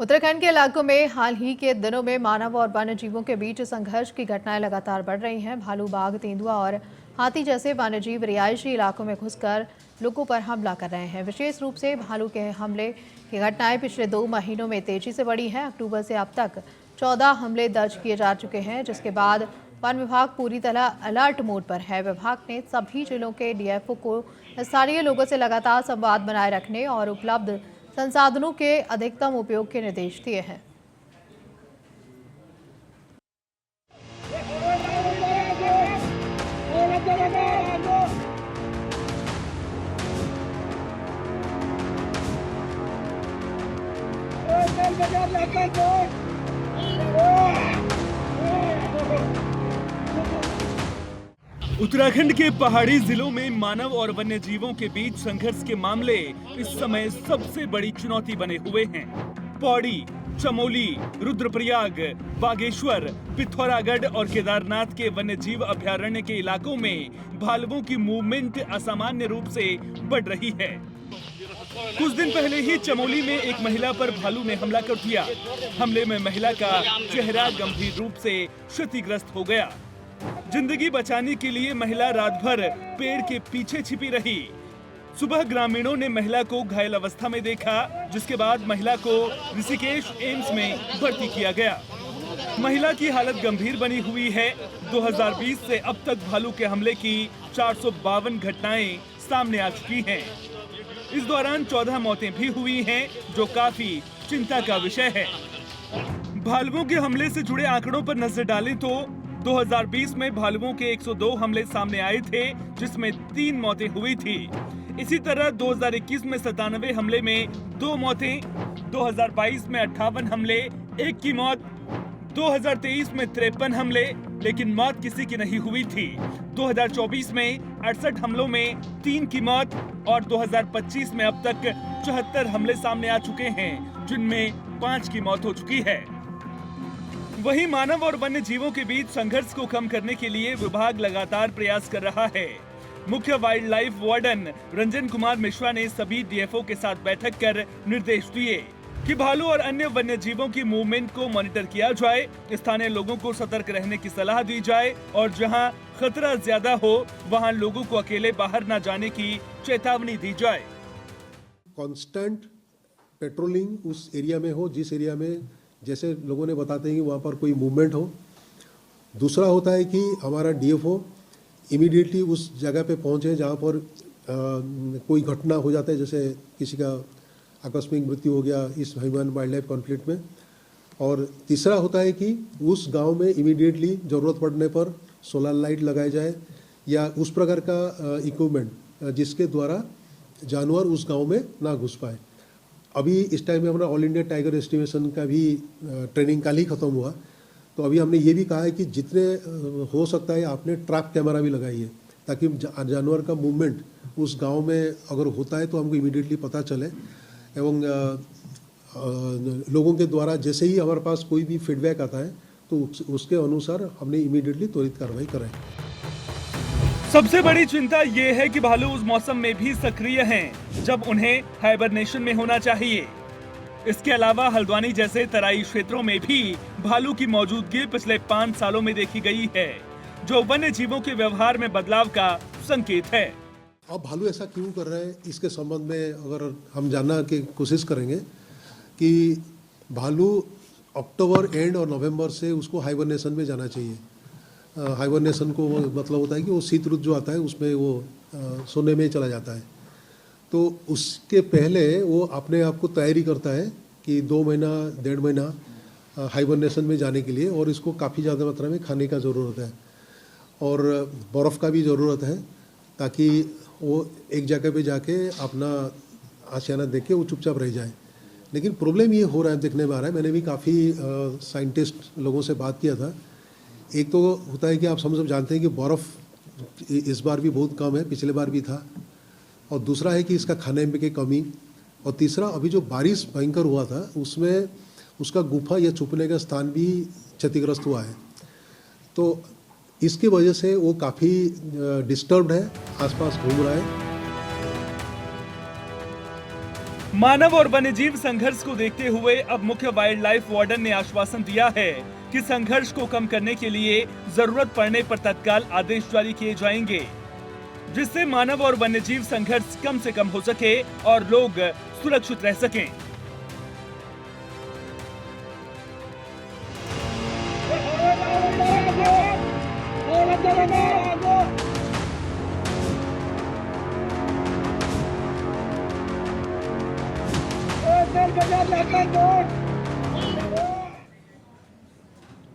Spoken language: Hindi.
उत्तराखंड के इलाकों में हाल ही के दिनों में मानव और वन्य जीवों के बीच संघर्ष की घटनाएं लगातार बढ़ रही हैं। भालू, बाघ, तेंदुआ और हाथी जैसे वन्यजीव रिहायशी इलाकों में घुसकर लोगों पर हमला कर रहे हैं। विशेष रूप से भालू के हमले की घटनाएं पिछले 2 महीनों में तेजी से बढ़ी हैं। अक्टूबर से अब तक 14 हमले दर्ज किए जा चुके हैं, जिसके बाद वन विभाग पूरी तरह अलर्ट मोड पर है। विभाग ने सभी जिलों के डीएफओ को स्थानीय लोगों से लगातार संवाद बनाए रखने और उपलब्ध संसाधनों के अधिकतम उपयोग के निर्देश दिए हैं। उत्तराखंड के पहाड़ी जिलों में मानव और वन्य जीवों के बीच संघर्ष के मामले इस समय सबसे बड़ी चुनौती बने हुए हैं। पौड़ी, चमोली, रुद्रप्रयाग, बागेश्वर, पिथौरागढ़ और केदारनाथ के वन्य जीव अभयारण्य के इलाकों में भालुओं की मूवमेंट असामान्य रूप से बढ़ रही है। कुछ दिन पहले ही चमोली में एक महिला पर भालू ने हमला कर दिया। हमले में महिला का चेहरा गंभीर रूप से क्षतिग्रस्त हो गया। जिंदगी बचाने के लिए महिला रात भर पेड़ के पीछे छिपी रही। सुबह ग्रामीणों ने महिला को घायल अवस्था में देखा, जिसके बाद महिला को ऋषिकेश एम्स में भर्ती किया गया। महिला की हालत गंभीर बनी हुई है। 2020 से अब तक भालू के हमले की 452 घटनाएं सामने आ चुकी हैं। इस दौरान 14 मौतें भी हुई हैं, जो काफी चिंता का विषय है। भालुओं के हमले से जुड़े आंकड़ों पर नजर डालें तो 2020 में भालुओं के 102 हमले सामने आए थे, जिसमें 3 मौतें हुई थी। इसी तरह 2021 में 97 हमले में 2 मौतें, 2022 में 58 हमले, 1 की मौत, 2023 में 53 हमले, लेकिन मौत किसी की नहीं हुई थी। 2024 में 68 हमलों में 3 की मौत और 2025 में अब तक 74 हमले सामने आ चुके हैं, जिनमें 5 की मौत हो चुकी है। वहीं मानव और वन्य जीवों के बीच संघर्ष को कम करने के लिए विभाग लगातार प्रयास कर रहा है। मुख्य wild life warden Ranjan Kumar Mishra ने सभी डीएफओ के साथ बैठक कर निर्देश दिए कि भालू और अन्य वन्य जीवों की मूवमेंट को मॉनिटर किया जाए, स्थानीय लोगों को सतर्क रहने की सलाह दी जाए और जहां खतरा ज्यादा हो वहां लोगों को अकेले बाहर न जाने की चेतावनी दी जाए। कांस्टेंट पेट्रोलिंग उस एरिया में हो जिस एरिया में जैसे लोगों ने बताते हैं कि वहाँ पर कोई मूवमेंट हो। दूसरा होता है कि हमारा डीएफओ इमीडिएटली उस जगह पे पहुँचे जहाँ पर कोई घटना हो जाता है, जैसे किसी का आकस्मिक मृत्यु हो गया इस ह्यूमन वाइल्ड लाइफ कॉन्फ्लिक्ट में। और तीसरा होता है कि उस गांव में इमीडिएटली ज़रूरत पड़ने पर सोलर लाइट लगाए जाए या उस प्रकार का इक्विपमेंट जिसके द्वारा जानवर उस गांव में ना घुस पाए। अभी इस टाइम में हमारा ऑल इंडिया टाइगर एस्टिमेशन का भी ट्रेनिंग कल ही ख़त्म हुआ, तो अभी हमने ये भी कहा है कि जितने हो सकता है आपने ट्रैप कैमरा भी लगाइए, ताकि जानवर का मूवमेंट उस गांव में अगर होता है तो हमको इमीडिएटली पता चले। एवं लोगों के द्वारा जैसे ही हमारे पास कोई भी फीडबैक आता है तो उसके अनुसार हमने इमीडिएटली त्वरित कार्रवाई कराई। सबसे बड़ी चिंता ये है कि भालू उस मौसम में भी सक्रिय हैं जब उन्हें हाइबरनेशन में होना चाहिए। इसके अलावा हल्द्वानी जैसे तराई क्षेत्रों में भी भालू की मौजूदगी पिछले 5 सालों में देखी गई है, जो वन्य जीवों के व्यवहार में बदलाव का संकेत है। अब भालू ऐसा क्यों कर रहे हैं, इसके संबंध में अगर हम जानना की कोशिश करेंगे कि भालू अक्टूबर एंड और नवंबर से उसको हाइबरनेशन में जाना चाहिए। हाइबरनेशन को मतलब होता है कि वो शीत ऋतु जो आता है उसमें वो सोने में चला जाता है। तो उसके पहले वो अपने आप को तैयारी करता है कि 2 महीना 1.5 महीना हाइबरनेशन में जाने के लिए, और इसको काफ़ी ज़्यादा मात्रा में खाने का ज़रूरत है और बर्फ़ का भी ज़रूरत है, ताकि वो एक जगह पे जाके अपना आशियाना देख के वो चुपचाप रह जाए। लेकिन प्रॉब्लम ये हो रहा है, देखने में आ रहा है, मैंने भी काफ़ी साइंटिस्ट लोगों से बात किया था। एक तो होता है कि आप सब जानते हैं कि बर्फ़ इस बार भी बहुत कम है, पिछले बार भी था, और दूसरा है कि इसका खाने में की कमी, और तीसरा अभी जो बारिश भयंकर हुआ था उसमें उसका गुफा या छुपने का स्थान भी क्षतिग्रस्त हुआ है। तो इसकी वजह से वो काफ़ी डिस्टर्ब्ड है, आसपास घूम रहा है। मानव और वन्यजीव संघर्ष को देखते हुए अब मुख्य वाइल्ड लाइफ वार्डन ने आश्वासन दिया है कि संघर्ष को कम करने के लिए जरूरत पड़ने पर तत्काल आदेश जारी किए जाएंगे, जिससे मानव और वन्यजीव संघर्ष कम से कम हो सके और लोग सुरक्षित रह सकें। Go, go, go, go, go, go.